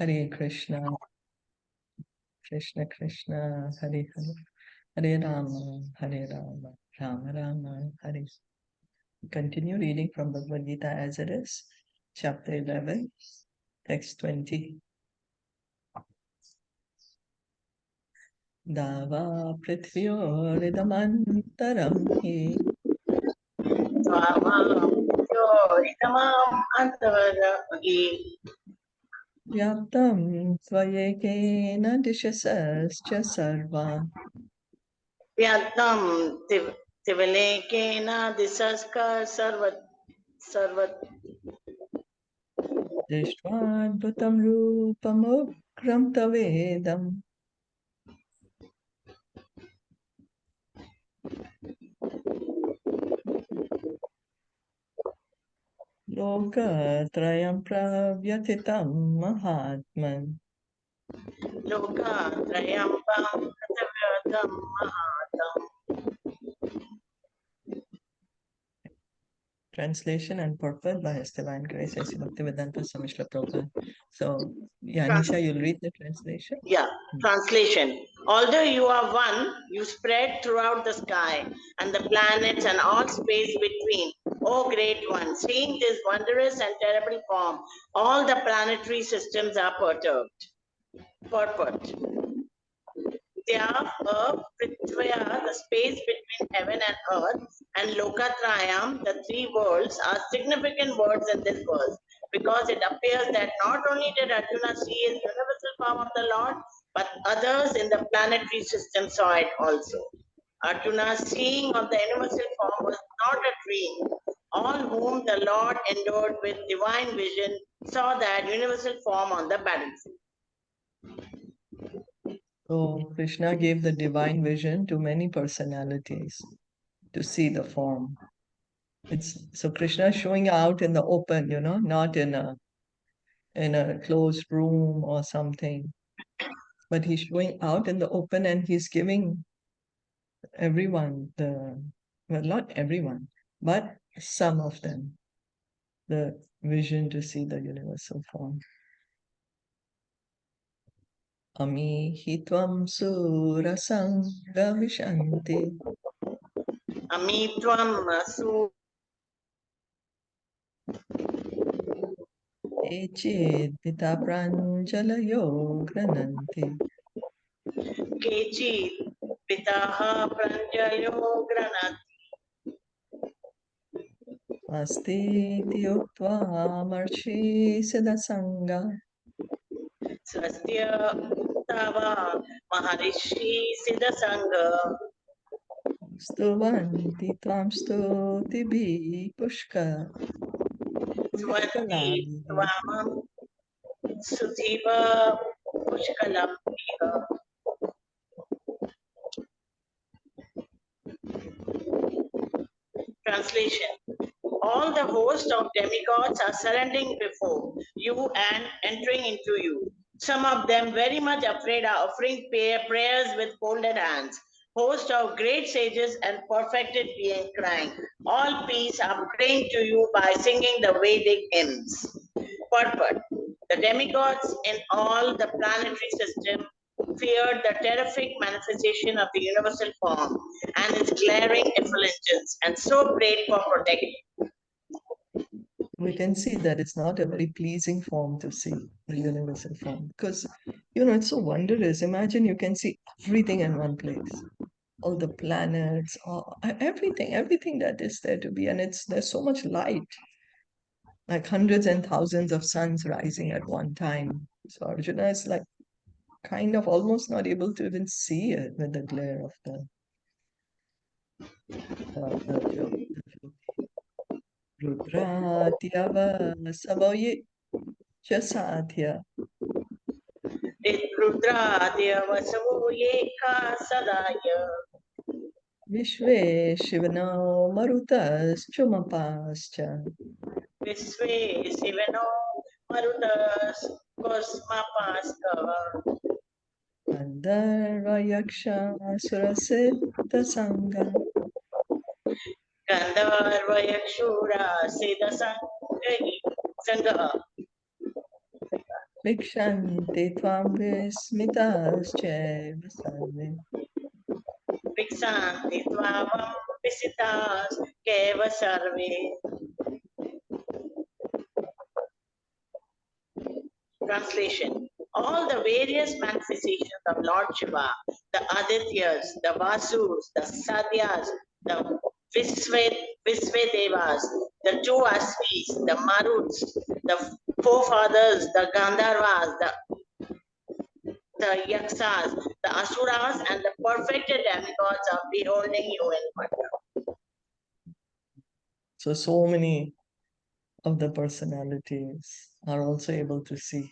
Hare Krishna, Krishna Krishna, Hare Hare, Hare Rama, Hare Rama, Rama Rama, Hare. Continue reading from Bhagavad Gita as it is, chapter 11, text 20. Dava prithvyoridhamantaram hi vyaptam svayekena dishasascha sarvan Vyaktam Tivalekena Disaskar Sarvat Drishtvaadbhutam rupam tavedam Lokatrayam pravyatitam mahatman Loka Trayambam Katavyatam Mahatam. Translation and purport by His Divine Grace A.C. Bhaktivedanta Swami Srila Prabhupada. So, Yanisha, you'll read the translation? Translation. Although you are one, you spread throughout the sky and the planets and all space between. O Great One, seeing this wondrous and terrible form, all the planetary systems are perturbed. Purport. Prithvaya, the space between heaven and earth, and Lokatrayam, the three worlds, are significant words in this verse because it appears that not only did Arjuna see his universal form of the Lord, but others in the planetary system saw it also. Arjuna's seeing of the universal form was not a dream. All whom the Lord endowed with divine vision saw that universal form on the battlefield. So, Krishna gave the divine vision to many personalities to see the form. So Krishna is showing out in the open, not in a closed room or something. But he's showing out in the open and he's giving everyone not everyone, but some of them, the vision to see the universal form. Ami hitvam surasanga vishanti. Ami tvam su Echid pita pranjalayo grananti. Kechit Pitaha Pranjayo Granat Asti tiyuktva marchi siddhasanga. Swastya Tava Maharishi Siddhasanga Stuvanti tvam stutibhi Swanti pushkalabhi. Tvam Sudhiva Pushkalam Iha. Translation. All the host of demigods are surrendering before you and entering into you. Some of them, very much afraid, are offering prayers with folded hands. Host of great sages and perfected beings crying, all peace are praying to you by singing the Vedic hymns. Purport. The demigods in all the planetary system feared the terrific manifestation of the universal form and its glaring effulgence, and so prayed for protection. We can see that it's not a very pleasing form to see, the universal form, because, it's so wondrous. Imagine you can see everything in one place, all the planets, everything that is there to be, and there's so much light, like hundreds and thousands of suns rising at one time. So Arjuna is like kind of almost not able to even see it with the glare of the Rudratyava Savoye Chasadhya Rudradya Vasavo Yeka Sadaya Vishwe Shivano Marutas Chumapascha Visve Sivano Marudas Kosma Paska Gandharva Yaksha Surasiddha Sangha Gandharva Yakshura Siddha Sangha Vikshante tvam vismitaschaiva sarve. Viksanti tvavam visitas keva sarve. Translation. All the various manifestations of Lord Shiva, the Adityas, the Vasus, the Satyas, the Visvedevas, the two Asvis, the Maruts, the forefathers, the Gandharvas, the Yaksas, the Asuras, and the perfected demigods are beholding you in wonder. So many of the personalities are also able to see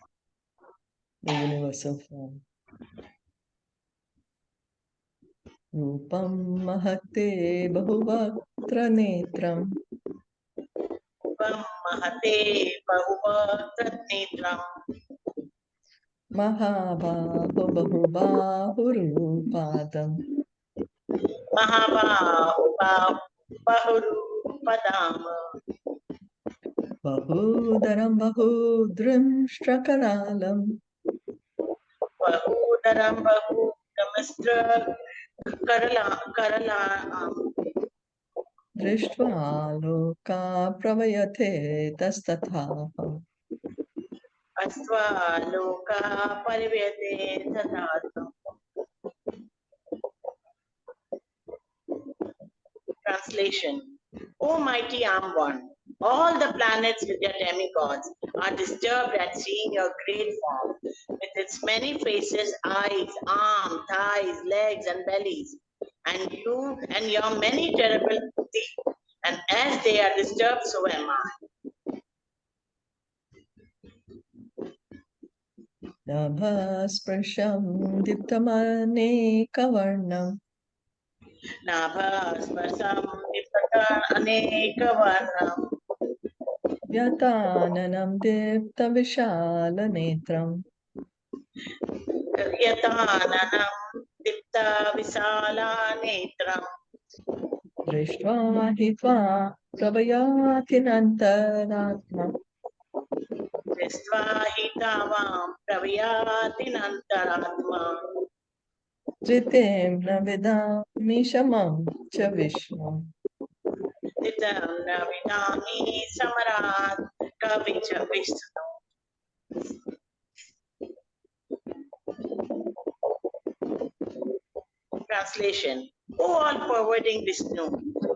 the universal form. Rupam mahate bahuvatra netram Mahate Bahuvatra mahabaho bahubahurupadam Mahabahupadam bahudaram bahudrim strakaralam Bahudaram Bahudamistra Karala drishtva loka pravayate tastatha. Asva Loka Parivyate Tatatam. Translation. O mighty armed one, all the planets with their demigods are disturbed at seeing your great form, with its many faces, eyes, arms, thighs, legs, and bellies, and you and your many terrible teeth. And as they are disturbed, so am I. Nabhasprasham diptamanekavarnam Nabhaspasam Vipata Anekavarnam Vyatananam diptavishalanetram Yatananam Dipta Visala Netram Drishtva hitva pravayatinantaratma Drishtva hitavam pravyatinantaratma Tritem navidami shamam cha Vishnu. Titam navidami samarat kavicha Vishnu. Translation. O all-pervading Vishnu,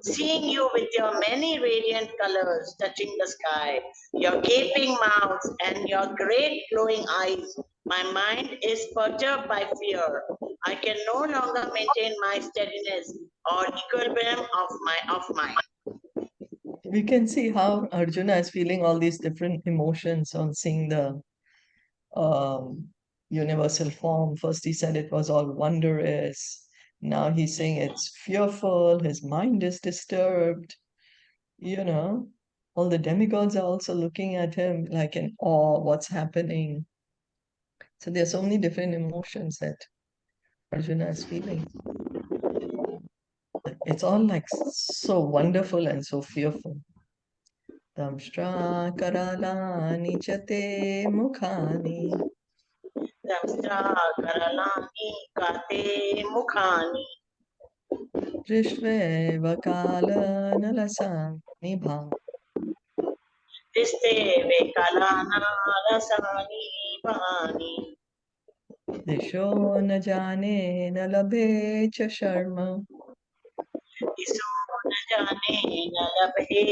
seeing you with your many radiant colors touching the sky, your gaping mouth and your great glowing eyes, my mind is perturbed by fear. I can no longer maintain my steadiness or equilibrium of mind. We can see how Arjuna is feeling all these different emotions on seeing the um, universal form. First, he said it was all wondrous. Now he's saying it's fearful. His mind is disturbed. You know, all the demigods are also looking at him like in awe, what's happening. So there are so many different emotions that Arjuna is feeling. It's all like so wonderful and so fearful. Damshtra karalani chate mukhani Damstra karalani kate mukhani drishtva kala nalasani bha diste vekalana rasani bhani disho na jane na labhe cha sharma इसो न जाने न लभे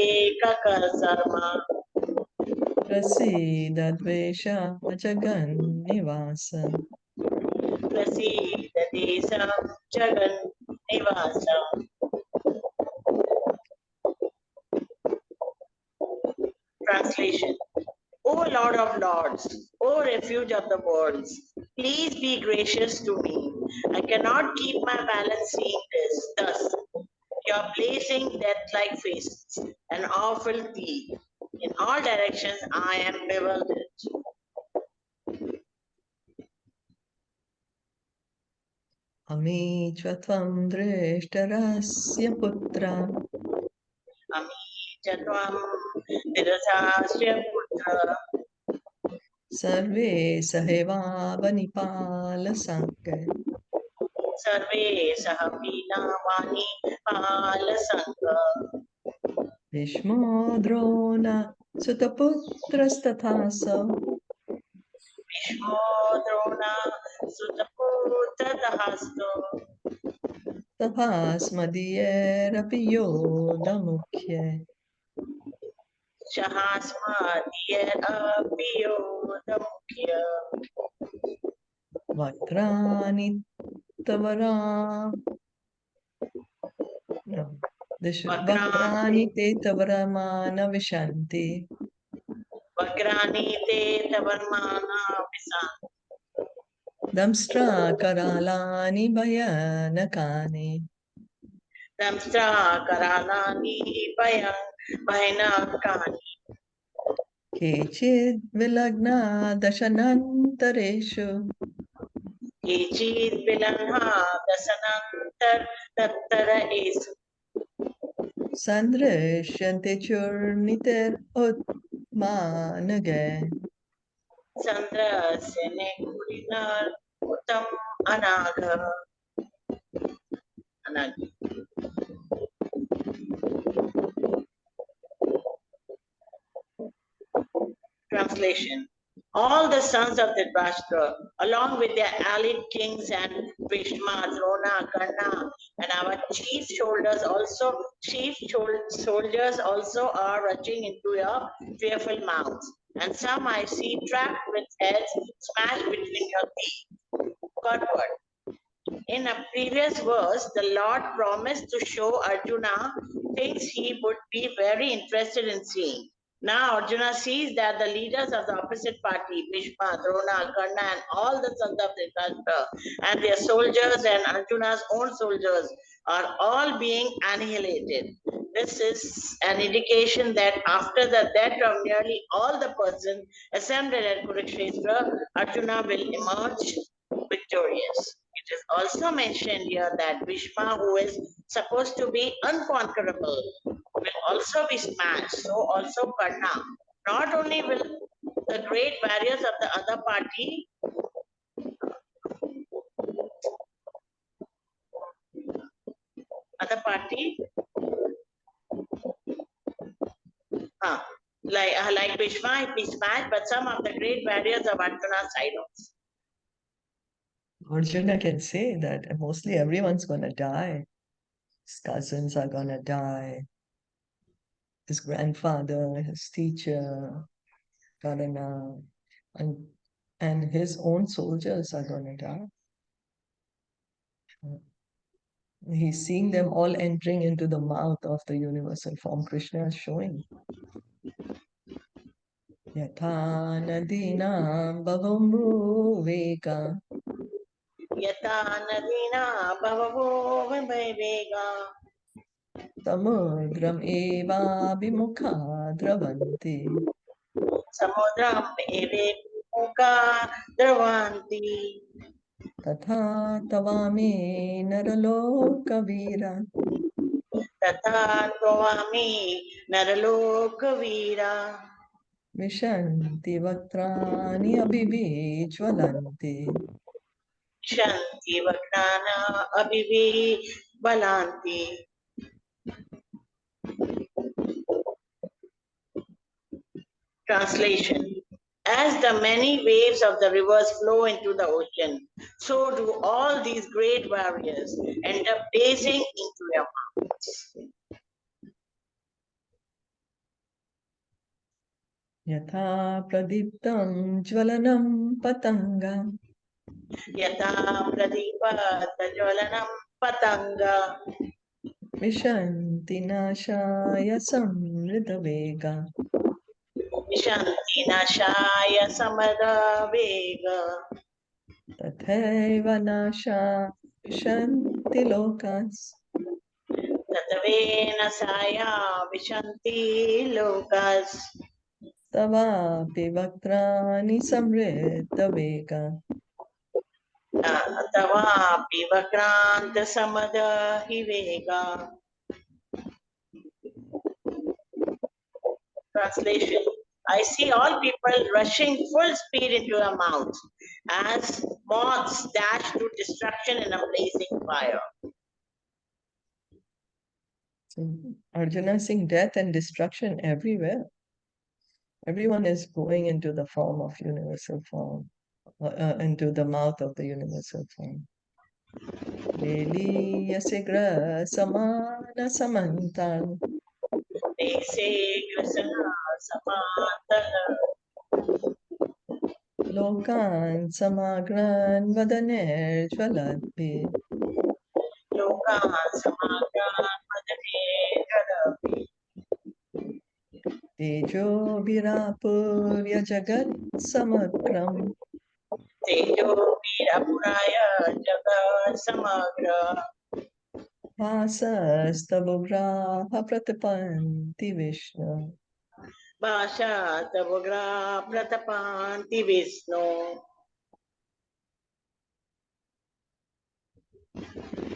ककर Sharma prasida dvesha jagan nivasa. प्रसीद Desam Jagan Nivasam. Translation. O Lord of Lords, O refuge of the worlds, please be gracious to me. I cannot keep my balance seeing this. Thus, your blazing death-like faces and awful teeth. In all directions, I am bewildered. Ami Chatvam Dreshtarasya Putra Ami Chatvam Dirasasya Putra Sarve Sahevavani Sangha Sarve Sahavina Vani Palasanga. Bhishmo Drona Sutaputrastathaso Bhishmo Drona Sutaputradahasto. Tahasmadiyerapi Yodamukhye Shahasmadiyar Apiyodamukya. Vakrani Tavaram no. Vakrani te Tavaramana Vishanti Vakrani te tavarmana visan. Damstra Karalani Bhayanakani Damstra Karalani Bhayanakani. Kechid Vilagna Dashanantareshu Kechid Vilanha Dasanantar Tattara Esu. Sandrishyante Churniter Utmanage Sandra Sene Kurinar Uttam Anaga. Anagi. Translation. All the sons of the Dhritarashtra, along with their allied kings and Bhishma, Drona, Karna, and our chief soldiers also are rushing into your fearful mouths. And some I see trapped with heads smashed between your teeth. Godward. In a previous verse, the Lord promised to show Arjuna things he would be very interested in seeing. Now Arjuna sees that the leaders of the opposite party, Bhishma, Drona, Karna, and all the sons of Dhritarashtra, and their soldiers and Arjuna's own soldiers are all being annihilated. This is an indication that after the death of nearly all the persons assembled at Kurukshetra, Arjuna will emerge victorious. It is also mentioned here that Bhishma, who is supposed to be unconquerable, will also be smashed. So also Karna. Not only will the great warriors of the other party like Bhishma be smashed, but some of the great warriors of Arjuna's side also. Arjuna can say that mostly everyone's gonna die. His cousins are gonna die. His grandfather, his teacher, Karna, and his own soldiers are gonna die. He's seeing them all entering into the mouth of the universal form Krishna is showing. Yatha nadina bhavamruveka Yata nadina bhavavo vivega. samudram eva bimukha dravanti Samudram eve muka dravanti. tatha tavami naralokavira Tatha tvami naralokavira. vishanti vaktrani abhivijvalanti Shanti Vakrana Abhivi Balanti. Translation. As the many waves of the rivers flow into the ocean, so do all these great warriors end up gazing into your mouths. Yatha pradiptam jvalanam patangam Yata Pradipa Tajwalanam Patanga. vishanti nashaya samridavega Vishanti Nashaya Samada Vega. tathaiva nasha vishanti lokas Tatavena Saya Vishanti Lokas. tavapi vaktrani samridavega Tavapi Vakranta Samada Hivega. Translation. I see all people rushing full speed into your mouth as moths dash to destruction in a blazing fire. So Arjuna is seeing death and destruction everywhere. Everyone is going into the form of universal form, into the mouth of the universal form. Leliyasigra samana samantan They say Krishna Samantala lokan samagran vadaner jvaladbhi Loka Samagan Madane Gadapi tejo virapurya jagat samakram Tejo Virapuraya Jagat Samagra vasastavugraha pratapanti Vishnu. Bhasha Tabugra Pratapanti Vishnu.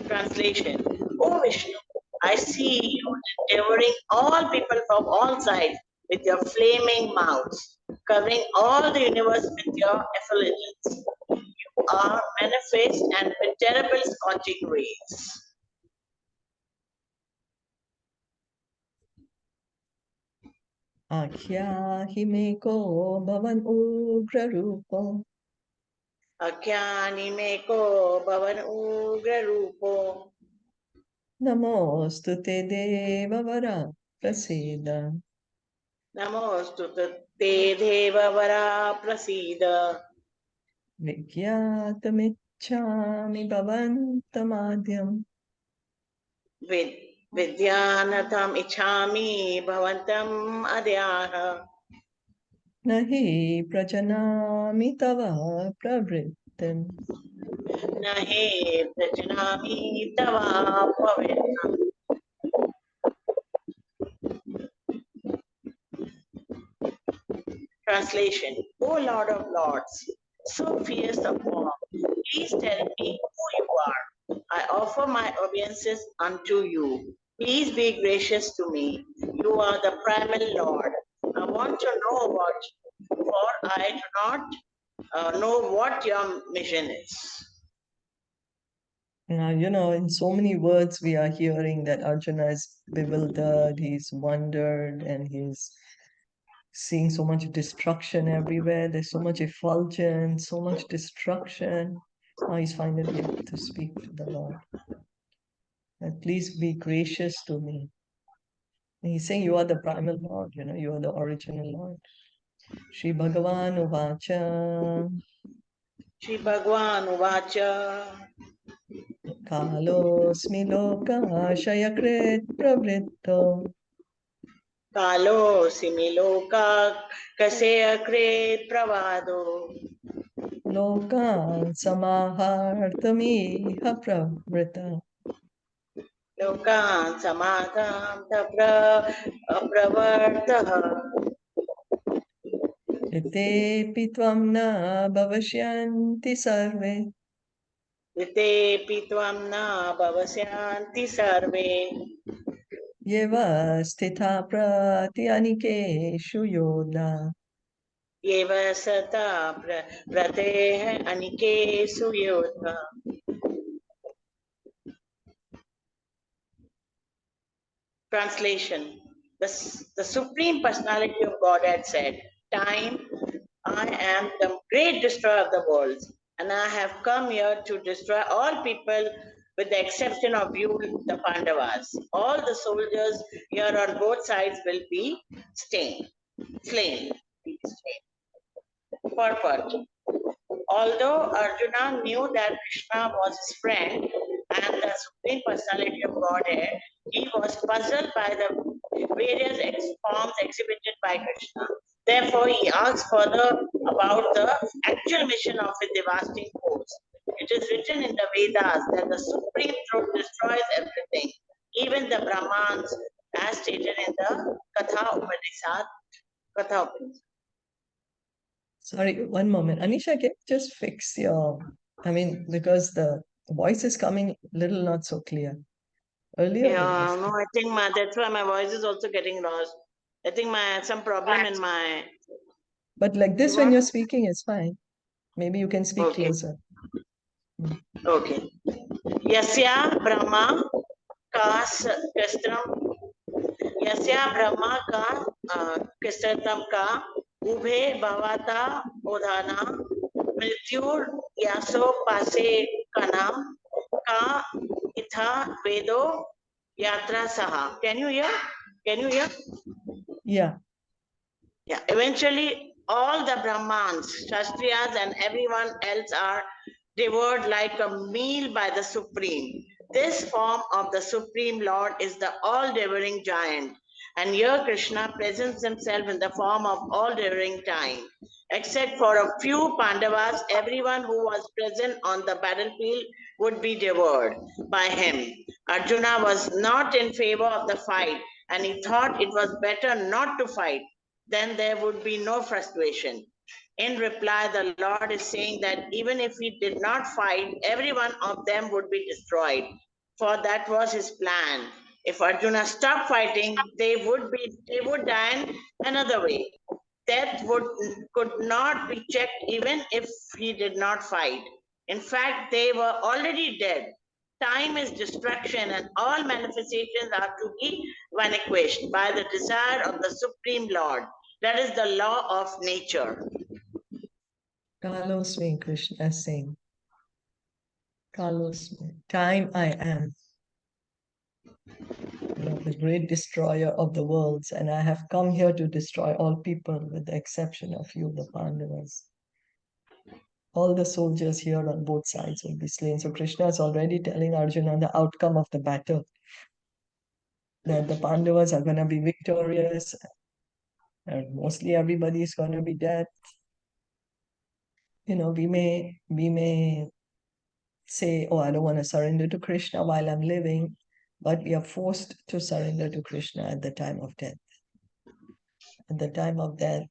Translation. O Vishnu, I see you devouring all people from all sides with your flaming mouths, covering all the universe with your effulgence. You are manifest and with terrible scorching rays. Akyahi me ko bhavan ugra rupo Akyani meko bhavan ugra rupo. namostute devavara prasida Namostu te deva vara prasida. vigyatamiच्छामि bhavantamadhyam Vidyanatam ichami bhavantam adyaha. nahi prajanami tava pravrittim. Nahe prajnami tava pavitam. Translation. O Lord of Lords, so fierce of form, please tell me who you are. I offer my obeisances unto you. Please be gracious to me. You are the primal Lord. I want to know what, for I do not know what your mission is. Now, in so many words we are hearing that Arjuna is bewildered, he's wondered, and he's seeing so much destruction everywhere. There's so much effulgence, so much destruction. Now he's finally able to speak to the Lord. And please be gracious to me. And he's saying, you are the primal Lord, you are the original Lord. Sri Bhagavan Uvacha Shri Bhagwan Uvacha Kalosmi Loka Shayakrit Pravritto Kalo Similoka Kasea Kret Pravado Lokan Samahartamiha Pravrita Lokan Samadam Tapra Pravartaha Itepi Tvam Na Bhavashyanti Sarve Vitepi Tvam Na Bhavasyanti Sarve Yeva Stitha Prati Anikeshu Yoda Yeva Sata Prateha Anike Suyota. Translation. The Supreme Personality of Godhead said, Time, I am the great destroyer of the worlds, and I have come here to destroy all people with the exception of you, the Pandavas. All the soldiers here on both sides will be slain. Purport. Although Arjuna knew that Krishna was his friend and the Supreme Personality of Godhead, he was puzzled by the various forms exhibited by Krishna. Therefore, he asked further about the actual mission of his devastating force. It is written in the Vedas that the Supreme Truth destroys everything, even the Brahmans, as stated in the Katha Upanishad. Sorry, one moment. Anisha, can you just fix because the voice is coming a little not so clear. Earlier it Yeah, was no, clear. I think that's why my voice is also getting lost. I think some problem in my... But like this, when you're speaking, it's fine. Maybe you can speak Okay. closer. Okay. Yasya Brahma ka Kastram Yasya Brahma ka Kastratam ka Ubhe Bhavata Odhana Mrityur Yaso Pase Kana Ka Itha Vedo Yatra Saha. Can you hear? Can you hear? Yeah. Yeah. Eventually, all the Brahmans, Kshatriyas, and everyone else are devoured like a meal by the Supreme. This form of the Supreme Lord is the all-devouring giant. And here Krishna presents himself in the form of all-devouring time. Except for a few Pandavas, everyone who was present on the battlefield would be devoured by him. Arjuna was not in favor of the fight, and he thought it was better not to fight. Then there would be no frustration. In reply, the Lord is saying that even if he did not fight, every one of them would be destroyed. For that was his plan. If Arjuna stopped fighting, they would die in another way. Death could not be checked even if he did not fight. In fact, they were already dead. Time is destruction, and all manifestations are to be vanquished by the desire of the Supreme Lord. That is the law of nature. Kalosmi, Krishna saying. Kalosmi. Time I am. The great destroyer of the worlds, and I have come here to destroy all people with the exception of you, the Pandavas. All the soldiers here on both sides will be slain. So Krishna is already telling Arjuna the outcome of the battle, that the Pandavas are going to be victorious, and mostly everybody is going to be dead. We may say, oh, I don't want to surrender to Krishna while I'm living, but we are forced to surrender to Krishna at the time of death. At the time of death,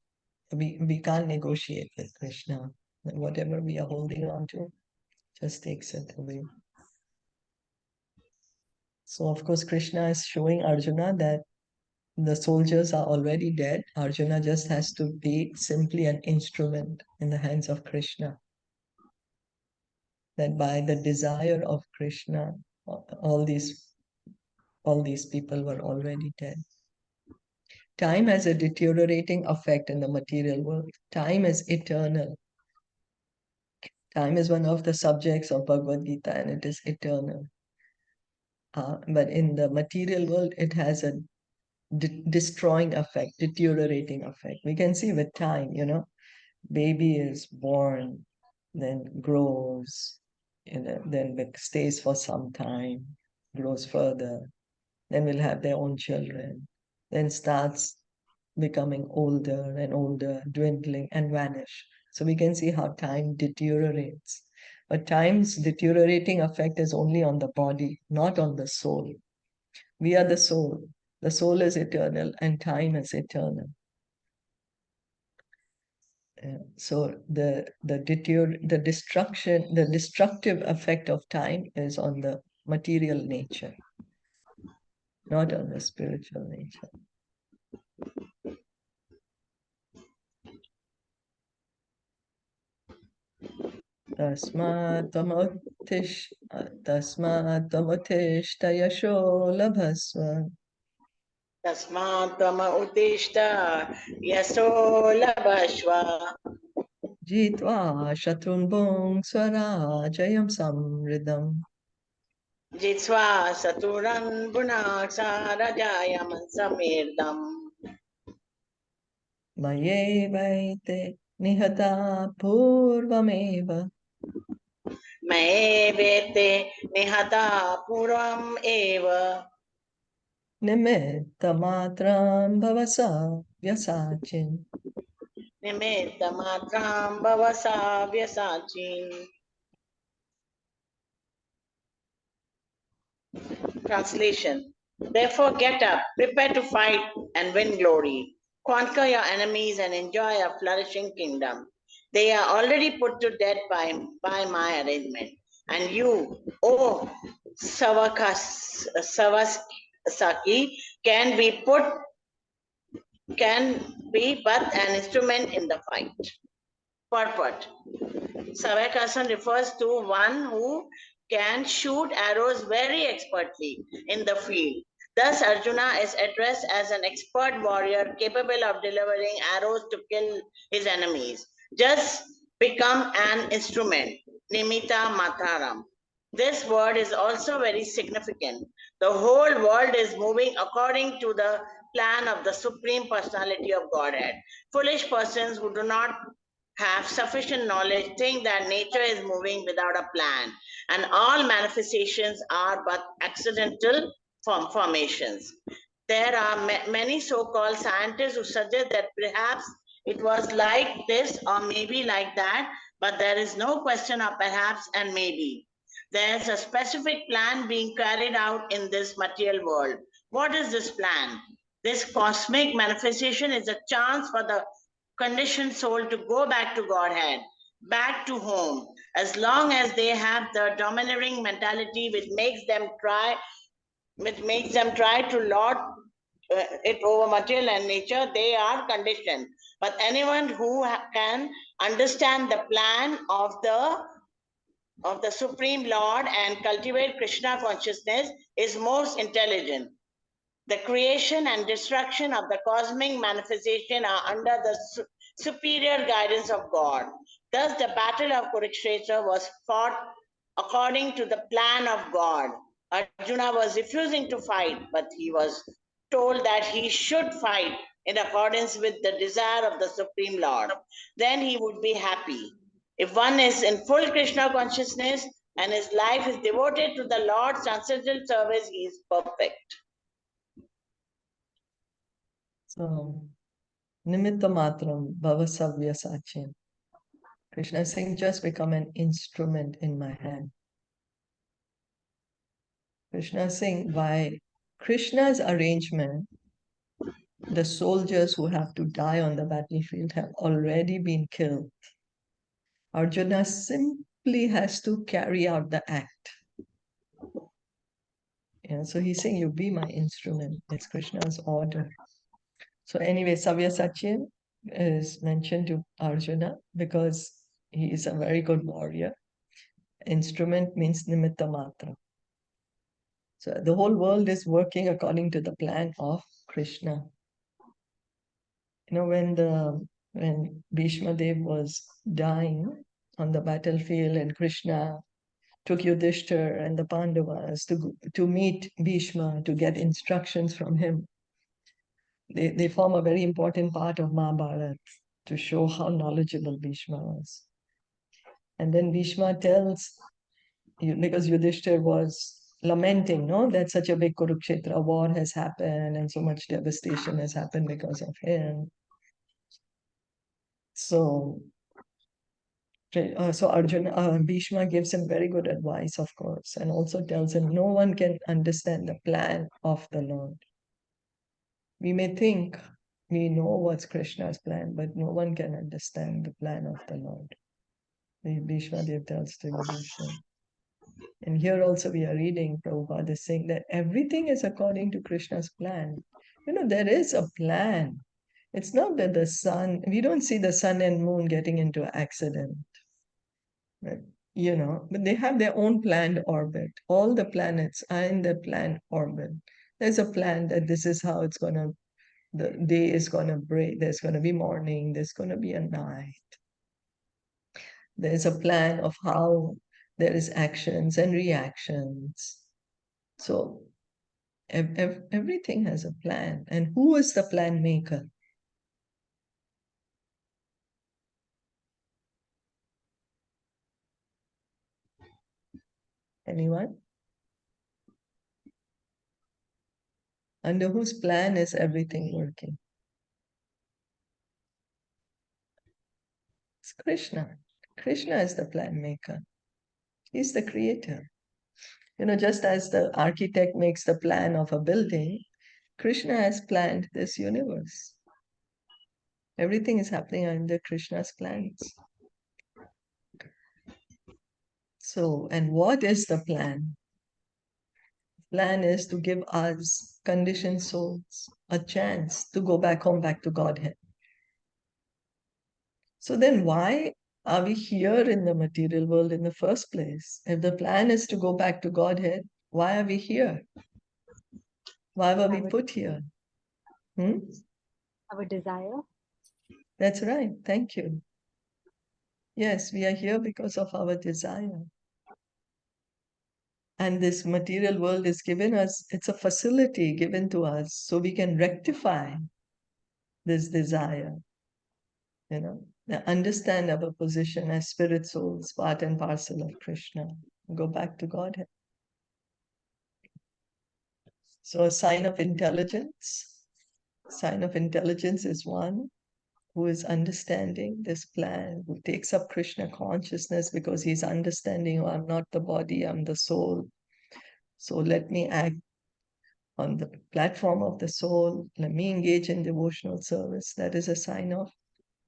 we can't negotiate with Krishna. Whatever we are holding on to just takes it away. So, of course, Krishna is showing Arjuna that the soldiers are already dead. Arjuna just has to be simply an instrument in the hands of Krishna. That by the desire of Krishna, all these people were already dead. Time has a deteriorating effect in the material world. Time is eternal. Time is one of the subjects of Bhagavad Gita, and it is eternal. But in the material world, it has a destroying effect, deteriorating effect. We can see with time, baby is born, then grows, then stays for some time, grows further, then will have their own children, then starts becoming older and older, dwindling and vanish. So we can see how time deteriorates. But time's deteriorating effect is only on the body, not on the soul. We are the soul. The soul is eternal and time is eternal. So the destructive effect of time is on the material nature, not on the spiritual nature. Tasmat tvamuttishta yasho labhasva. Tasmat tvama uttishta yaso labhasva. Jitva shatrun swarajayam samridam. Jitsva saturan bhunaksha rajayam samirdam. Mayevaite nihata purvameva. Mayevete nihata purvam eva. Nimitta matram bhavasa vyasachin. Nimitta matram bhavasa vyasachin. Translation. Therefore get up, prepare to fight and win glory. Conquer your enemies and enjoy a flourishing kingdom. They are already put to death by my arrangement. And you, O Savasaki, can be put can be but an instrument in the fight. Purport. Savakasan refers to one who can shoot arrows very expertly in the field. Thus, Arjuna is addressed as an expert warrior capable of delivering arrows to kill his enemies. Just become an instrument. Nimita Mataram. This word is also very significant. The whole world is moving according to the plan of the Supreme Personality of Godhead. Foolish persons who do not have sufficient knowledge think that nature is moving without a plan and all manifestations are but accidental formations. There are many so-called scientists who suggest that perhaps it was like this or maybe like that, but there is no question of perhaps and maybe. There's a specific plan being carried out in this material world. What is this plan? This cosmic manifestation is a chance for the conditioned soul to go back to Godhead, back to home. As long as they have the domineering mentality which makes them try to lord it over material and nature, they are conditioned. But anyone who can understand the plan of the Supreme Lord and cultivate Krishna consciousness is most intelligent. The creation and destruction of the cosmic manifestation are under the superior guidance of God. Thus, the battle of Kurukshetra was fought according to the plan of God. Arjuna was refusing to fight, but he was told that he should fight in accordance with the desire of the Supreme Lord. Then he would be happy. If one is in full Krishna consciousness and his life is devoted to the Lord's transcendental service, he is perfect. So, Nimitta Matram Bhavasavya Sachin. Krishna is saying, just become an instrument in my hand. Krishna is saying, by Krishna's arrangement, the soldiers who have to die on the battlefield have already been killed. Arjuna simply has to carry out the act. So he's saying, you be my instrument. It's Krishna's order. So anyway, Savyasachin is mentioned to Arjuna because he is a very good warrior. Instrument means nimitta matra. So the whole world is working according to the plan of Krishna. When Bhishma Dev was dying on the battlefield and Krishna took Yudhishthir and the Pandavas to meet Bhishma to get instructions from him. They form a very important part of Mahabharata to show how knowledgeable Bhishma was. And then Bhishma tells, because Yudhishthir was lamenting, that such a big Kurukshetra war has happened and so much devastation has happened because of him. So Arjuna, Bhishma gives him very good advice, of course, and also tells him no one can understand the plan of the Lord. We may think we know what's Krishna's plan, but no one can understand the plan of the Lord. Bhishma Dev tells to Yudhishthira. And here also we are reading, Prabhupada is saying that everything is according to Krishna's plan. There is a plan. It's not that we don't see the sun and moon getting into accident. Right? But they have their own planned orbit. All the planets are in their planned orbit. There's a plan that this is how the day is going to break. There's going to be morning. There's going to be a night. There's a plan of how there is actions and reactions. So everything has a plan. And who is the plan maker? Anyone? Under whose plan is everything working? It's Krishna. Krishna is the plan maker. He's the creator. Just as the architect makes the plan of a building, Krishna has planned this universe. Everything is happening under Krishna's plans. So, and what is the plan? plan is to give us conditioned souls a chance to go back home, back to Godhead. So then why are we here in the material world in the first place? If the plan is to go back to Godhead, why are we here? Why were we put here? Our desire. That's right. Thank you. Yes, we are here because of our desire. And this material world is given us, it's a facility given to us so we can rectify this desire, understand our position as spirit souls, part and parcel of Krishna, go back to Godhead. So a sign of intelligence is one who is understanding this plan, who takes up Krishna consciousness because he's understanding, oh, I'm not the body, I'm the soul. So let me act on the platform of the soul. Let me engage in devotional service. That is a sign of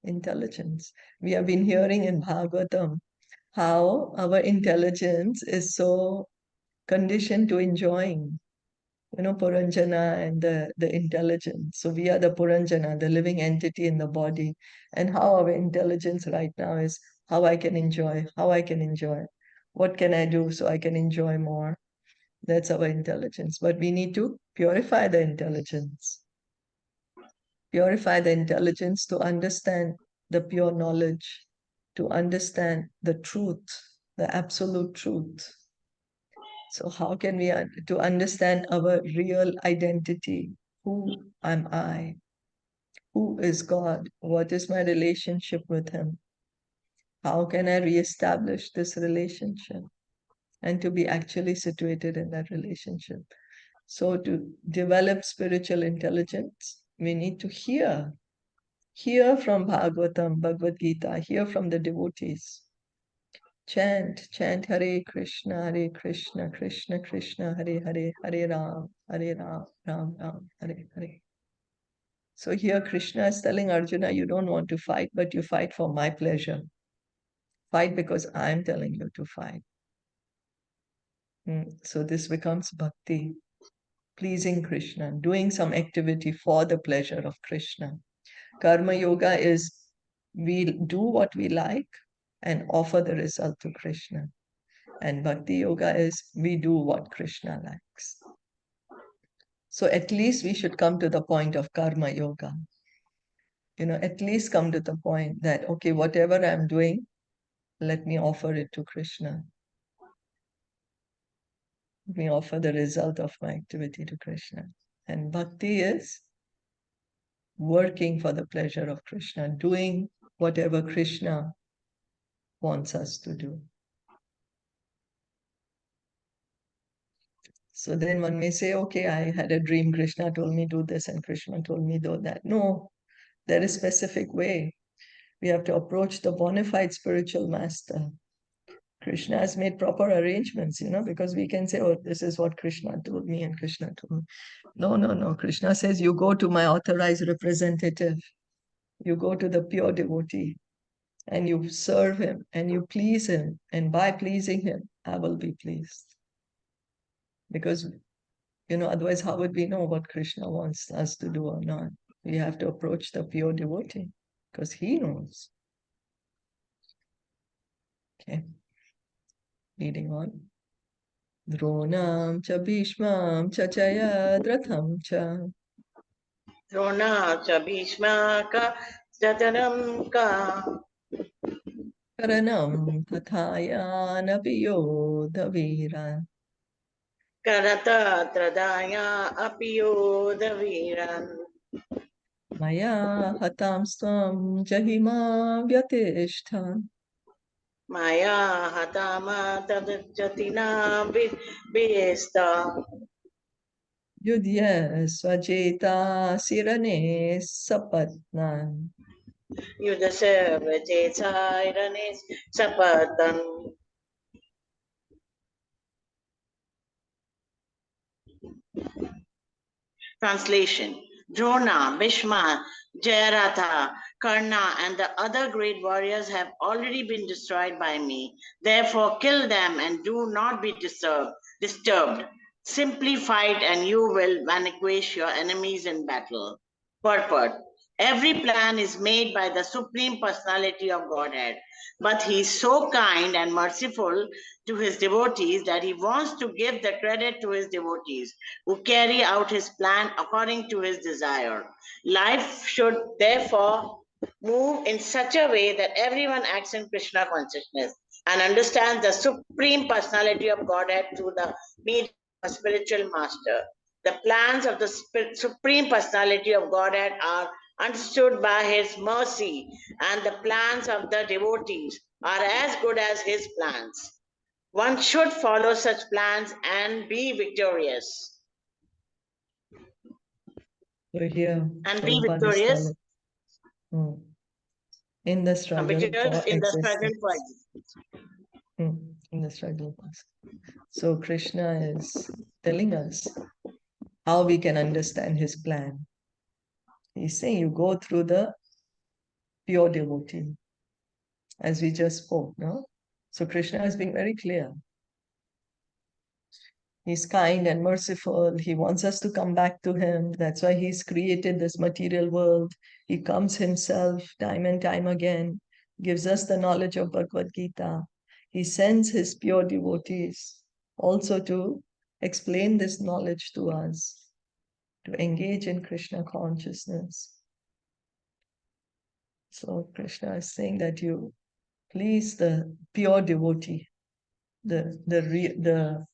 intelligence. We have been hearing in Bhagavatam how our intelligence is so conditioned to enjoying, Puranjana and the intelligence. So we are the Puranjana, the living entity in the body. And how our intelligence right now is how I can enjoy. What can I do so I can enjoy more? That's our intelligence. But we need to purify the intelligence. Purify the intelligence to understand the pure knowledge, to understand the truth, the absolute truth. So how can we, to understand our real identity? Who am I? Who is God? What is my relationship with Him? How can I reestablish this relationship? And to be actually situated in that relationship. So to develop spiritual intelligence, we need to hear from Bhagavatam, Bhagavad Gita, hear from the devotees. Chant Hare Krishna, Krishna Krishna, Hare Hare, Hare Ram, Ram Ram, Hare Hare. So here Krishna is telling Arjuna, you don't want to fight, but you fight for my pleasure. Fight because I'm telling you to fight. So this becomes bhakti, pleasing Krishna, doing some activity for the pleasure of Krishna. Karma yoga is we do what we like and offer the result to Krishna. And bhakti yoga is we do what Krishna likes. So at least we should come to the point of karma yoga. At least come to the point that, okay, whatever I'm doing, let me offer it to Krishna. Let me offer the result of my activity to Krishna. And bhakti is working for the pleasure of Krishna, doing whatever Krishna wants us to do. So then one may say, okay, I had a dream, Krishna told me do this and Krishna told me do that. No, there is a specific way. We have to approach the bona fide spiritual master. Krishna has made proper arrangements, because we can say, oh, this is what Krishna told me and Krishna told me. No. Krishna says, you go to my authorized representative. You go to the pure devotee and you serve him and you please him. And by pleasing him, I will be pleased. Because, otherwise, how would we know what Krishna wants us to do or not? We have to approach the pure devotee because he knows. Okay. Reading on. Dronam cha bhishmam cha chayadratham cha. Drona cha bhishma ka jataram ka. Karanam tathayanapi yodhaviran. Karata tradaya apiyodaviran. Maya hatam svam jahima vyatishtan. Maya hatama tadajatina bhesta. Yudhya swajeta sirane sapatnan. Yudhasya vajeta iranis sapatan. Translation. Drona, Bhishma, Jayaratha, Karna, and the other great warriors have already been destroyed by me. Therefore, kill them and do not be disturbed. Simply fight and you will vanquish your enemies in battle. Purport. Every plan is made by the Supreme Personality of Godhead, but He is so kind and merciful to His devotees that He wants to give the credit to His devotees who carry out His plan according to His desire. Life should therefore move in such a way that everyone acts in Krishna consciousness and understands the Supreme Personality of Godhead through the medium of a spiritual master. The plans of the Supreme Personality of Godhead are understood by His mercy, and the plans of the devotees are as good as His plans. One should follow such plans and be victorious. So here, And be Prabhupada is victorious telling, in the struggle because for in the struggle for existence. In the struggle for existence. So Krishna is telling us how we can understand his plan. He's saying you go through the pure devotee, as we just spoke, no? So Krishna is being very clear. He's kind and merciful. He wants us to come back to him. That's why he's created this material world. He comes himself time and time again, gives us the knowledge of Bhagavad Gita. He sends his pure devotees also to explain this knowledge to us, to engage in Krishna consciousness. So Krishna is saying that you please the pure devotee, the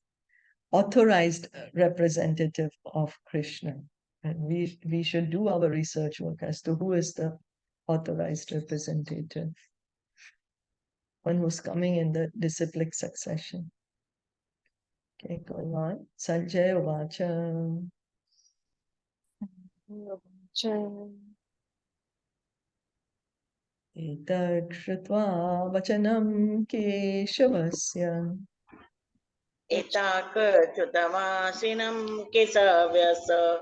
authorized representative of Krishna. And we should do our research work as to who is the authorized representative, one who's coming in the disciplic succession. Okay, going on. Sanjay Vachan. Etat shrutva vachanam keshavasya Etakachutamasinam kesavyasa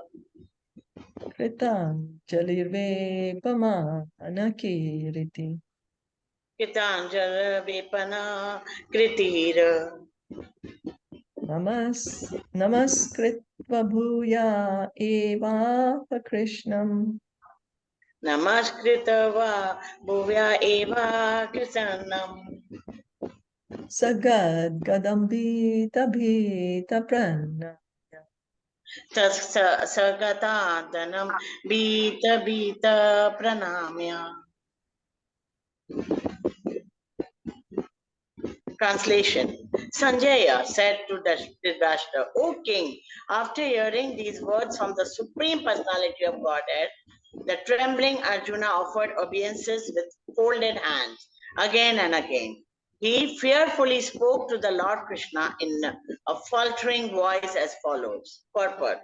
kritam jalirvepama anakiriti. Kitanjala vipana kritira Namaskritva bhuya eva Krishnam Namaskritava bhuvya eva krisanam sagad gadambita bhita pranna. Sagatadanam bita bita pranamya. Translation. Sanjaya said to Dhritarashtra, O king, after hearing these words from the Supreme Personality of Godhead, the trembling Arjuna offered obeisances with folded hands again and again. He fearfully spoke to the Lord Krishna in a faltering voice as follows. Purport.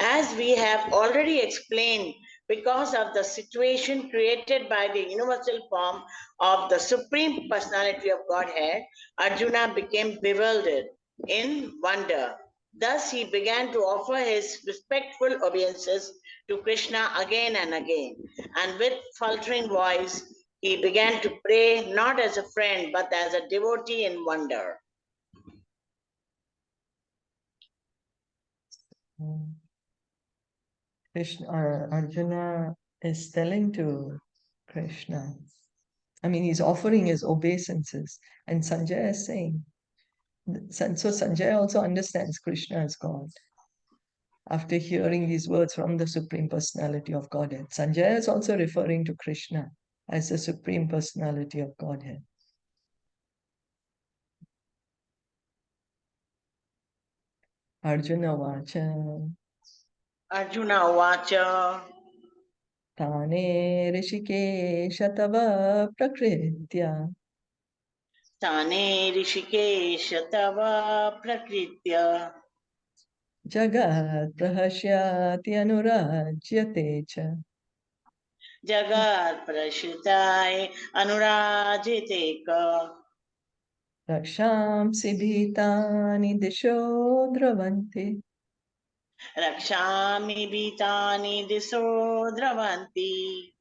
As we have already explained, because of the situation created by the universal form of the Supreme Personality of Godhead, Arjuna became bewildered in wonder. Thus, he began to offer his respectful obeisances to Krishna again and again. And with faltering voice, he began to pray not as a friend, but as a devotee in wonder. Arjuna is telling to Krishna. I mean, he's offering his obeisances. And Sanjay is saying, so Sanjay also understands Krishna as God. After hearing these words from the Supreme Personality of Godhead, Sanjay is also referring to Krishna as the Supreme Personality of Godhead. Arjuna Vacha. Arjuna Vacha. Tane Rishikesha Tava Prakritya. Tane Rishikesha Tava Prakritya. Jagat Prahashyati Anurajyate Cha. Jagat Prashitai Anurajite Ka. Rakshamsi Bhitani Disho Dravanti. Rakshami Bhitani Diso Dravanti.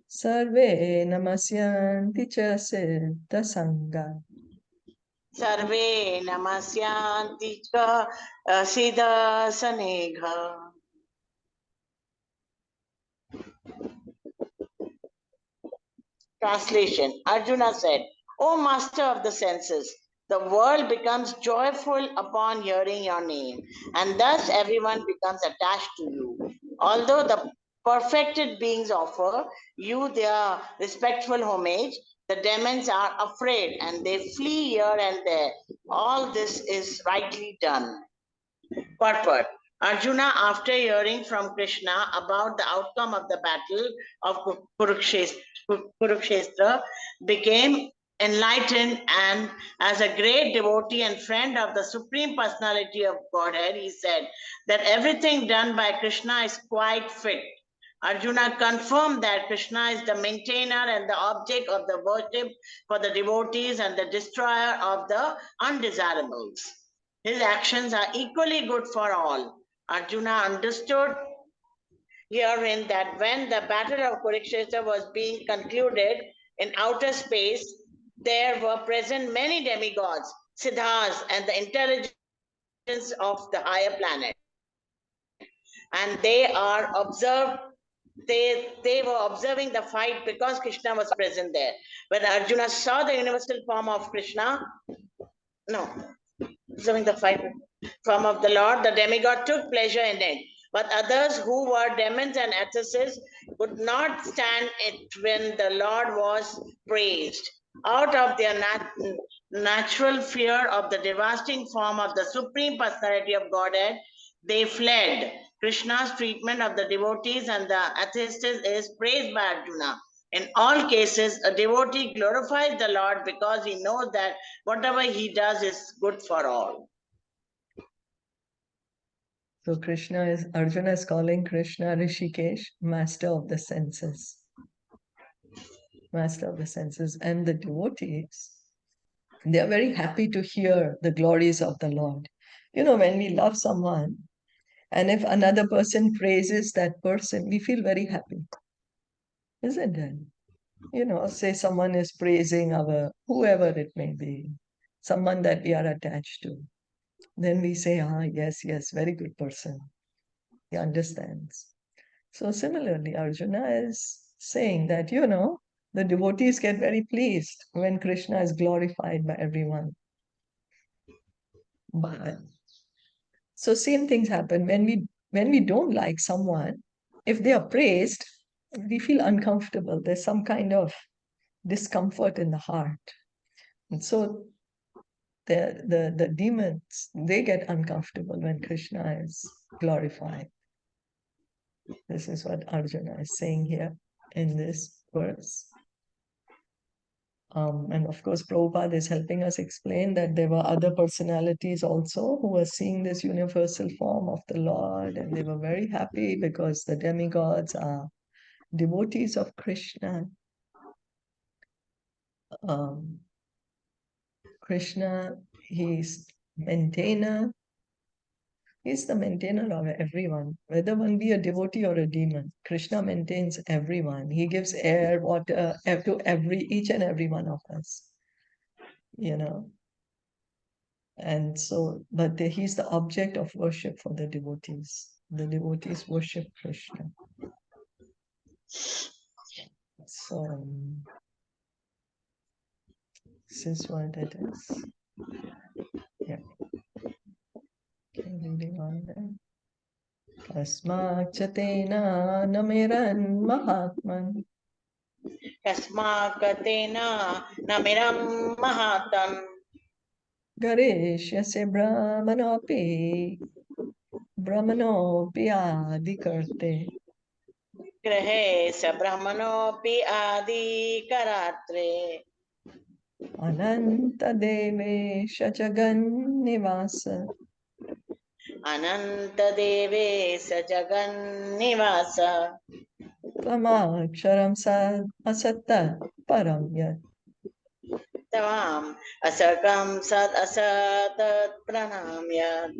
Sarve Namasyanti Cha Siddha Sangha. Sarve namasyanti ka siddha sanegha. Translation. Arjuna said, O master of the senses, the world becomes joyful upon hearing your name, and thus everyone becomes attached to you. Although the perfected beings offer you their respectful homage, the demons are afraid and they flee here and there. All this is rightly done. Purport. Arjuna, after hearing from Krishna about the outcome of the battle of Kurukshetra, became enlightened, and as a great devotee and friend of the Supreme Personality of Godhead, he said that everything done by Krishna is quite fit. Arjuna confirmed that Krishna is the maintainer and the object of the worship for the devotees and the destroyer of the undesirables. His actions are equally good for all. Arjuna understood herein that when the battle of Kurukshetra was being concluded in outer space, there were present many demigods, siddhas, and the intelligence of the higher planet. And they were observing the fight because Krishna was present there. When Arjuna saw the universal form of Krishna, no, observing the fight form of the Lord, the demigod took pleasure in it. But others who were demons and atheists could not stand it when the Lord was praised. Out of their natural fear of the devastating form of the Supreme Personality of Godhead, they fled. Krishna's treatment of the devotees and the atheists is praised by Arjuna. In all cases, a devotee glorifies the Lord because he knows that whatever he does is good for all. So Arjuna is calling Krishna Rishikesh, master of the senses. Master of the senses. And the devotees, they are very happy to hear the glories of the Lord. You know, when we love someone, and if another person praises that person, we feel very happy, isn't it? You know, say someone is praising whoever it may be, someone that we are attached to. Then we say, yes, yes, very good person. He understands. So similarly, Arjuna is saying that, the devotees get very pleased when Krishna is glorified by everyone. But so same things happen when we don't like someone. If they are praised, we feel uncomfortable. There's some kind of discomfort in the heart. And so the demons, they get uncomfortable when Krishna is glorified. This is what Arjuna is saying here in this verse. And of course, Prabhupada is helping us explain that there were other personalities also who were seeing this universal form of the Lord, and they were very happy because the demigods are devotees of Krishna. Krishna, he's maintainer. He's the maintainer of everyone, whether one be a devotee or a demon. Krishna maintains everyone. He gives air, water to each and every one of us. And so, but he's the object of worship for the devotees. The devotees worship Krishna. So, this is what it is. Yeah. Okay, reading on there. Kasmachatena namiran mahatman. Kasmakatena namiram mahatam. Gareshyasya brahmanopi adikarte. Grahe sa brahmanopi adi karatre. Ananta deve shajagan nivasa. Ananta deve sa jagan nivasa. Tamaksharam asattat param yat. Tavam asakam sad asatat pranamya.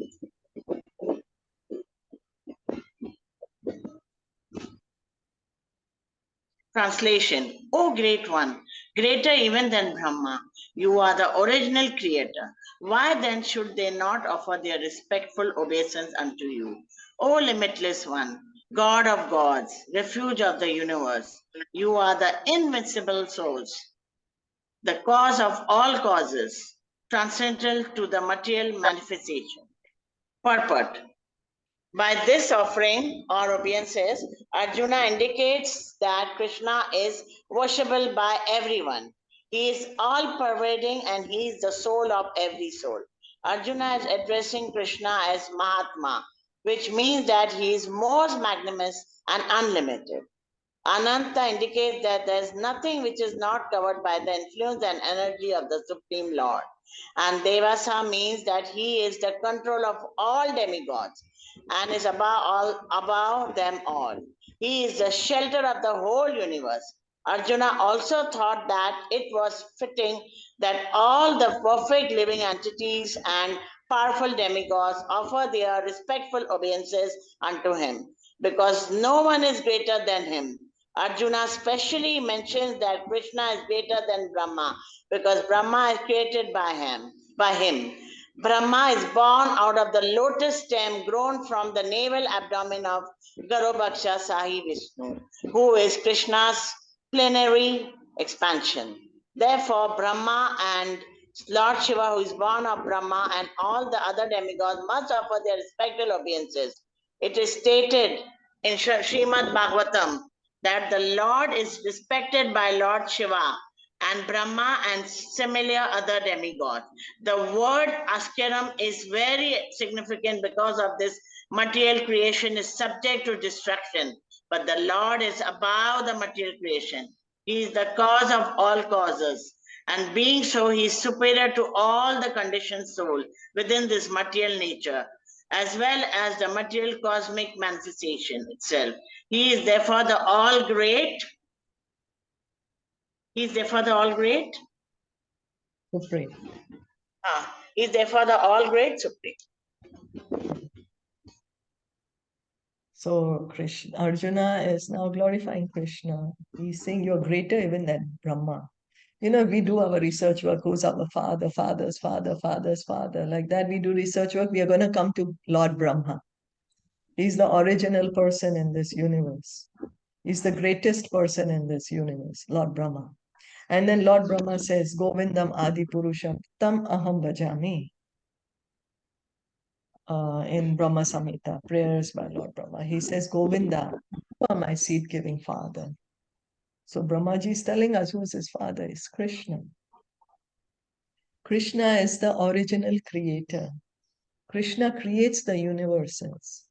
Translation. O Great One, greater even than Brahma. You are the original creator. Why then should they not offer their respectful obeisance unto you? O limitless one, God of gods, refuge of the universe, you are the invincible souls, the cause of all causes, transcendental to the material manifestation. Purport. By this offering or obeisances, Arjuna indicates that Krishna is worshipable by everyone. He is all pervading and he is the soul of every soul. Arjuna is addressing Krishna as Mahatma, which means that he is most magnanimous and unlimited. Ananta indicates that there is nothing which is not covered by the influence and energy of the Supreme Lord. And Devasa means that he is the control of all demigods and is above them all. He is the shelter of the whole universe. Arjuna also thought that it was fitting that all the perfect living entities and powerful demigods offer their respectful obeisances unto him, because no one is greater than him. Arjuna specially mentions that Krishna is greater than Brahma because Brahma is created by him. Brahma is born out of the lotus stem grown from the navel abdomen of Garubaksha Sahi Vishnu, who is Krishna's plenary expansion. Therefore, Brahma and Lord Shiva, who is born of Brahma, and all the other demigods must offer their respective obeisances. It is stated in Srimad Bhagavatam that the Lord is respected by Lord Shiva and Brahma and similar other demigods. The word Askaram is very significant because of this material creation is subject to destruction, but the Lord is above the material creation. He is the cause of all causes. And being so, he is superior to all the conditioned soul within this material nature, as well as the material cosmic manifestation itself. He is therefore the all great. He is therefore the all great. Supreme. He is therefore the all great supreme. So Arjuna is now glorifying Krishna. He's saying you're greater even than Brahma. You know, we do our research work, who's our father, father's father, father's father. Like that, we do research work. We are going to come to Lord Brahma. He's the original person in this universe. He's the greatest person in this universe, Lord Brahma. And then Lord Brahma says, Govindam Adi Purusham Tam Aham Bhajami. In Brahma Samhita, prayers by Lord Brahma. He says, Govinda, you are my seed-giving father. So Brahmaji is telling us who's his father is Krishna. Krishna is the original creator. Krishna creates the universes.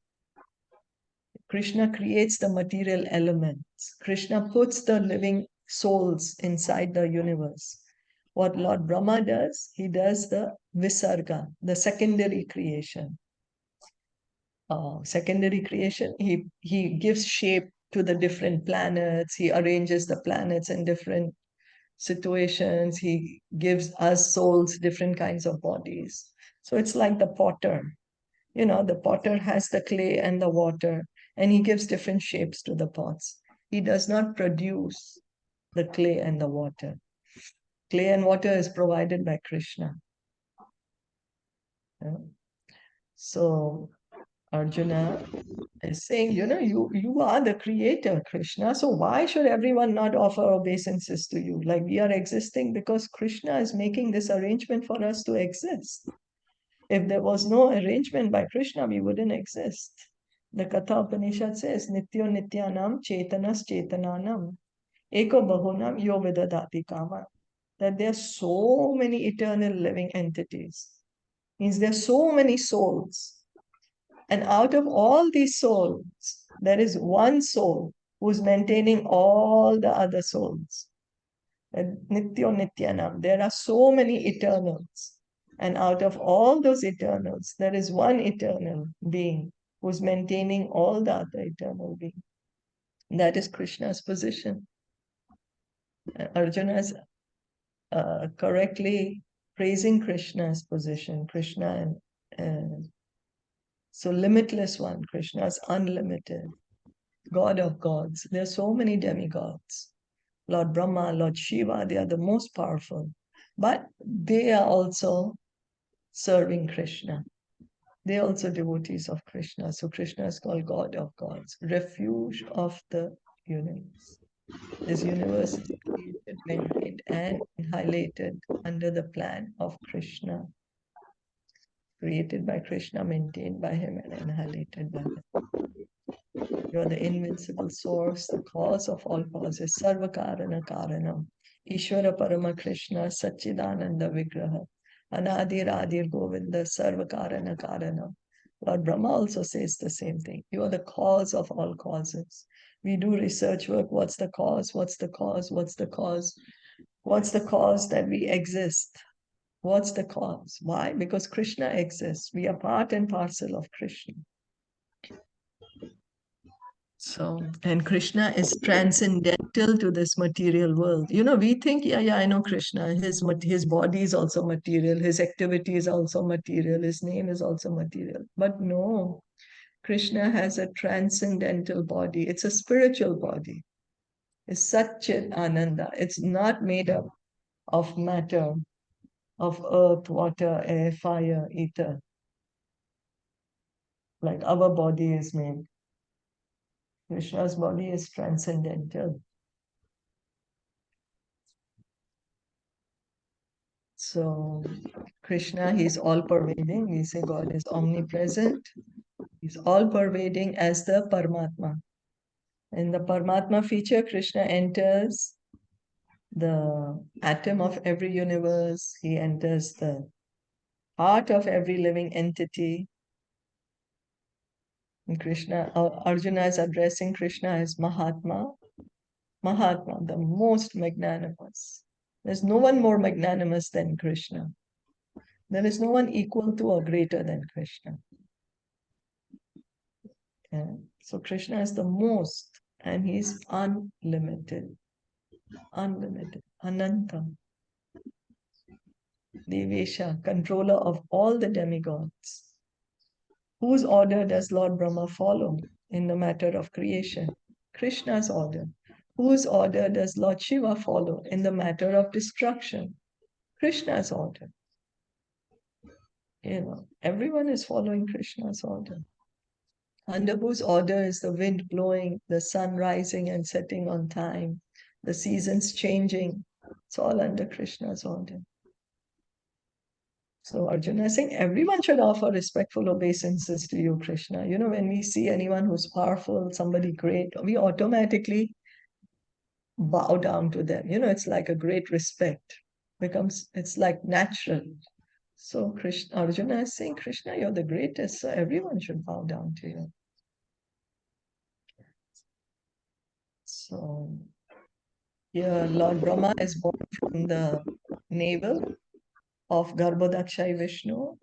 Krishna creates the material elements. Krishna puts the living souls inside the universe. What Lord Brahma does, he does the visarga, the secondary creation. He gives shape to the different planets. He arranges the planets in different situations. He gives us souls different kinds of bodies. So it's like the potter. You know, the potter has the clay and the water, and he gives different shapes to the pots. He does not produce the clay and the water. Clay and water is provided by Krishna. Yeah. So Arjuna is saying, you know, you are the creator, Krishna. So why should everyone not offer obeisances to you? Like we are existing because Krishna is making this arrangement for us to exist. If there was no arrangement by Krishna, we wouldn't exist. The Katha Upanishad says, Nityo Nityanam Chetanas Chetananam Eko Bahunam Yo Vidadati Kama. That there are so many eternal living entities. Means there are so many souls. And out of all these souls, there is one soul who's maintaining all the other souls. Nityo Nityanam. There are so many eternals. And out of all those eternals, there is one eternal being who's maintaining all the other eternal beings. That is Krishna's position. Arjuna is correctly praising Krishna's position. Krishna and so limitless one. Krishna is unlimited. God of gods. There are so many demigods. Lord Brahma, Lord Shiva, they are the most powerful. But they are also serving Krishna. They are also devotees of Krishna. So Krishna is called God of gods, refuge of the universe. This universe is created, maintained, and highlighted under the plan of Krishna. Created by Krishna, maintained by him, and annihilated by him. You are the invincible source, the cause of all causes, Sarva Karana Karanam, Ishvara Parama Krishna, Satchidananda Vigraha, Anadir Adir Govinda, Sarva Karana Karanam. Lord Brahma also says the same thing. You are the cause of all causes. We do research work. What's the cause? What's the cause? What's the cause? What's the cause that we exist? What's the cause? Why? Because Krishna exists. We are part and parcel of Krishna. So, and Krishna is transcendental to this material world. You know, we think, yeah, I know Krishna. His body is also material. His activity is also material. His name is also material. But no, Krishna has a transcendental body. It's a spiritual body. It's Satchit Ananda. It's not made up of matter, of earth, water, air, fire, ether, like our body is made. Krishna's body is transcendental. So Krishna, he's all pervading. We say God is omnipresent. He's all pervading as the Paramatma. In the Paramatma feature, Krishna enters the atom of every universe. He enters the heart of every living entity. And Krishna, Arjuna is addressing Krishna as Mahatma. Mahatma, the most magnanimous. There's no one more magnanimous than Krishna. There is no one equal to or greater than Krishna. Yeah. So Krishna is the most, and he's unlimited, Anantam, Devesha, controller of all the demigods. Whose order does Lord Brahma follow in the matter of creation? Krishna's order. Whose order does Lord Shiva follow in the matter of destruction? Krishna's order. You know, everyone is following Krishna's order. Under whose order is the wind blowing, the sun rising and setting on time, the seasons changing? It's all under Krishna's order. So Arjuna is saying everyone should offer respectful obeisances to you, Krishna. You know, when we see anyone who's powerful, somebody great, we automatically bow down to them. You know, it's like a great respect. It's like natural. So Krishna, Arjuna is saying, Krishna, you're the greatest, so everyone should bow down to you. So here, Lord Brahma is born from the navel of Garbhodakshai Vishnu.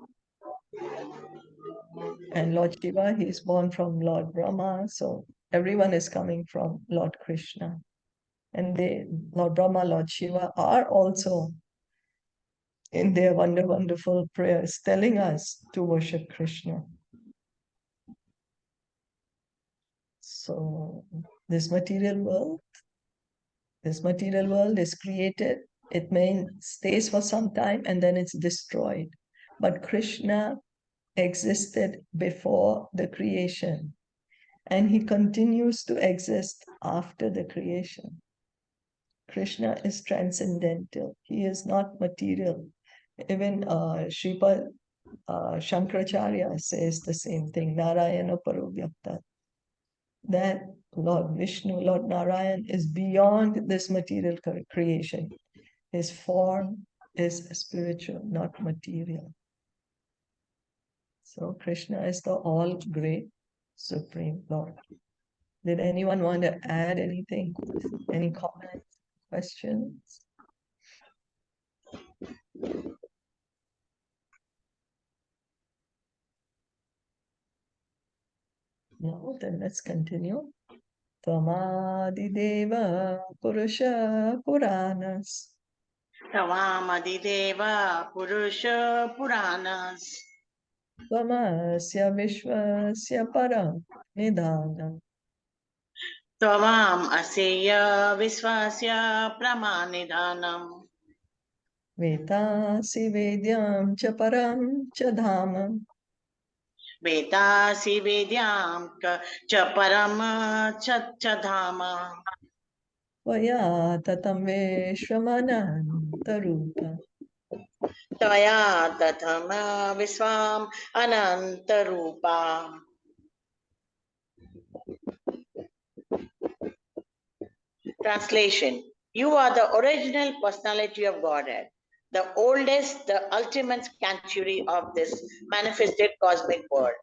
And Lord Shiva, he is born from Lord Brahma. So everyone is coming from Lord Krishna. And Lord Brahma, Lord Shiva are also in their wonderful prayers telling us to worship Krishna. So this material world is created. It stays for some time and then it's destroyed. But Krishna existed before the creation, and he continues to exist after the creation. Krishna is transcendental. He is not material. Even Sripad Shankaracharya says the same thing, Narayana Parovyakta, that Lord Vishnu, Lord Narayan is beyond this material creation. His form is spiritual, not material. So Krishna is the all great Supreme Lord. Did anyone want to add anything? Any comments, questions? No, then let's continue. Tvamadideva Purusha Puranas. Tavamadideva Purusha Puranas. Tvamasya Vishwasya Param Nidhanam. Tvam aseya visvasya pramanidhanam. Vetasi vedyam cha param cha dhamam. Vetasi vedyam cha param cha dhama. Vaya tatam veshwamanantarupa. Taya tathama visvam anantarupa. Translation: You are the original personality of Godhead, the oldest, the ultimate sanctuary of this manifested cosmic world.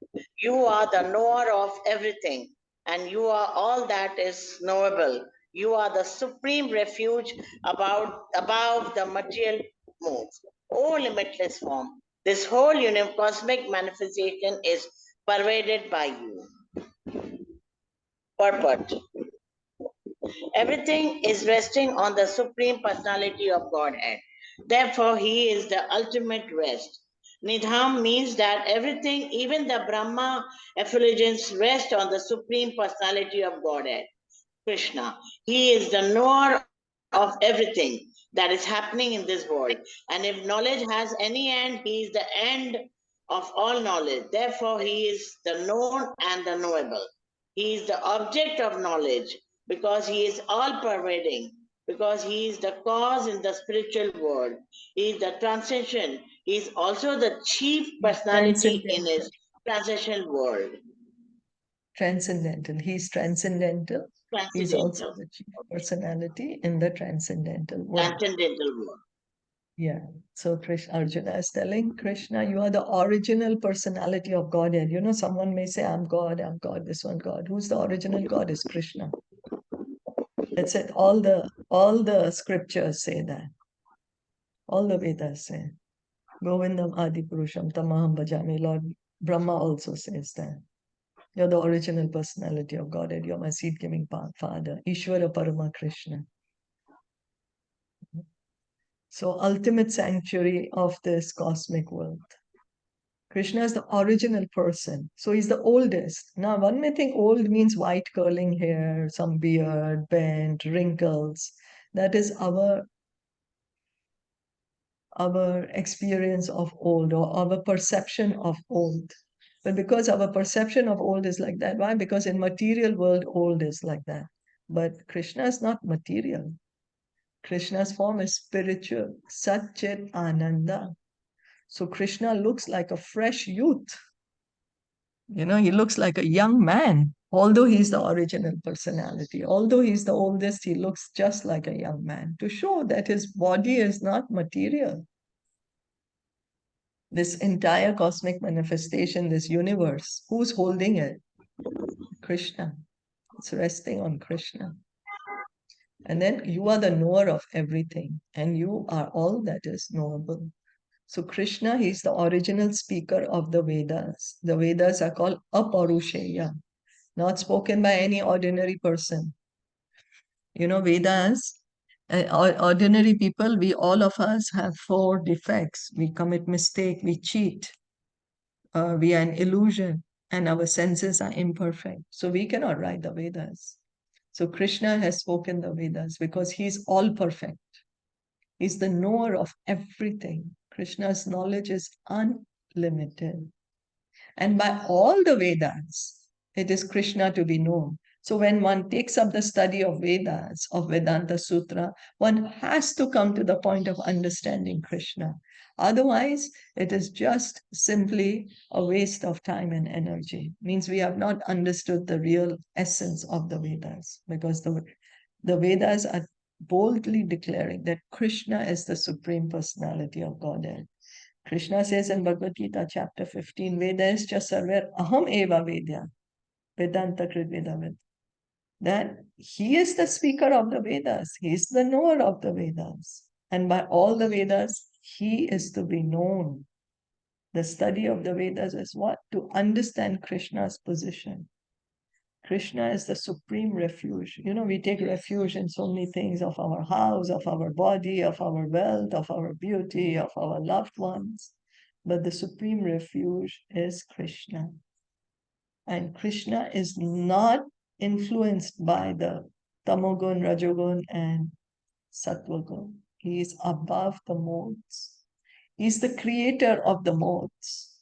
You are the knower of everything, and you are all that is knowable. You are the supreme refuge above the material modes. O limitless form, this whole cosmic manifestation is pervaded by you. Purport. Everything is resting on the Supreme Personality of Godhead. Therefore, He is the ultimate rest. Nidham means that everything, even the Brahma effulgence, rest on the Supreme Personality of Godhead, Krishna. He is the knower of everything that is happening in this world. And if knowledge has any end, He is the end of all knowledge. Therefore, He is the known and the knowable. He is the object of knowledge because He is all pervading, because He is the cause in the spiritual world. He is the transition. He is also the chief personality in His Transcendental. transition world. Transcendental. He's transcendental. He's also Transcendental. the chief personality in the transcendental world. Transcendental world. Yeah. So Arjuna is telling Krishna, you are the original personality of Godhead. You know, someone may say, I'm God, this one God. Who's the original God is Krishna. That's it. All the scriptures say that. All the Vedas say. Govindam Adi Purusham Tamaham Bhajami. Lord Brahma also says that. You're the original personality of Godhead. You're my seed-giving Father. Ishvara Parama Krishna. So ultimate sanctuary of this cosmic world. Krishna is the original person. So he's the oldest. Now, one may think old means white curling hair, some beard, bent, wrinkles. That is our experience of old or our perception of old. But because our perception of old is like that, why? Because in material world, old is like that. But Krishna is not material. Krishna's form is spiritual, Satchit Ananda. So Krishna looks like a fresh youth. He looks like a young man. Although he's the original personality, although he's the oldest, he looks just like a young man to show that his body is not material. This entire cosmic manifestation, this universe, who's holding it? Krishna. It's resting on Krishna. And then you are the knower of everything, and you are all that is knowable. So Krishna, he's the original speaker of the Vedas. The Vedas are called Aparusheya, not spoken by any ordinary person. Vedas, ordinary people, all of us have 4 defects. We commit mistake, we cheat, we are an illusion, and our senses are imperfect. So we cannot write the Vedas. So Krishna has spoken the Vedas because he's all perfect. He's the knower of everything. Krishna's knowledge is unlimited. And by all the Vedas, it is Krishna to be known. So when one takes up the study of Vedas, of Vedanta Sutra, one has to come to the point of understanding Krishna. Otherwise, it is just simply a waste of time and energy. Means we have not understood the real essence of the Vedas, because the Vedas are boldly declaring that Krishna is the Supreme Personality of Godhead. Krishna says in Bhagavad Gita, chapter 15, Vedascha sarver aham eva vedya, Vedanta krit vedavid. That he is the speaker of the Vedas, he is the knower of the Vedas. And by all the Vedas, he is to be known. The study of the Vedas is what? To understand Krishna's position. Krishna is the supreme refuge. We take refuge in so many things of our house, of our body, of our wealth, of our beauty, of our loved ones. But the supreme refuge is Krishna. And Krishna is not influenced by the tamogun, rajogun, and sattvagun. He is above the modes. He's the creator of the modes.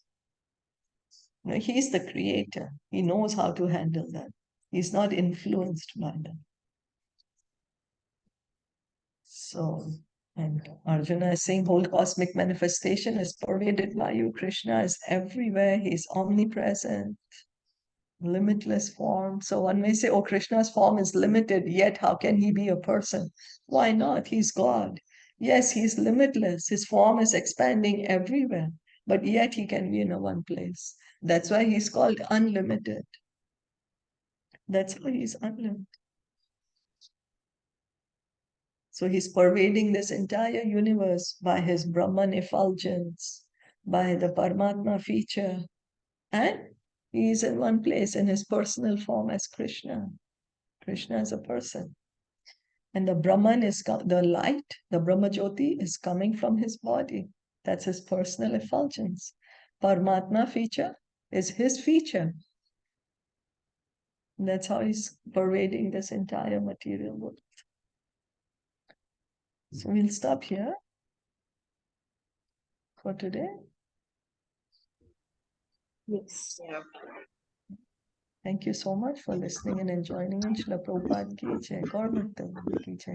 He's the creator. He knows how to handle that. He's not influenced by them. So, and Arjuna is saying whole cosmic manifestation is pervaded by you. Krishna is everywhere. He's omnipresent, limitless form. So one may say, oh, Krishna's form is limited, yet how can he be a person? Why not? He's God. Yes, he's limitless. His form is expanding everywhere, but yet he can be in a one place. That's why he's called unlimited. That's why he's unlimited. So he's pervading this entire universe by his Brahman effulgence, by the Paramatma feature, and he is in one place in his personal form as Krishna. Krishna is a person. And the Brahman is the light, the Brahma Jyoti is coming from his body. That's his personal effulgence. Paramatma feature is his feature. And that's how he's pervading this entire material world. So we'll stop here for today. Yes. Yeah. Thank you so much for listening and joining in. Srila Prabhupada ki jai, Gaur Bhakta ki jai.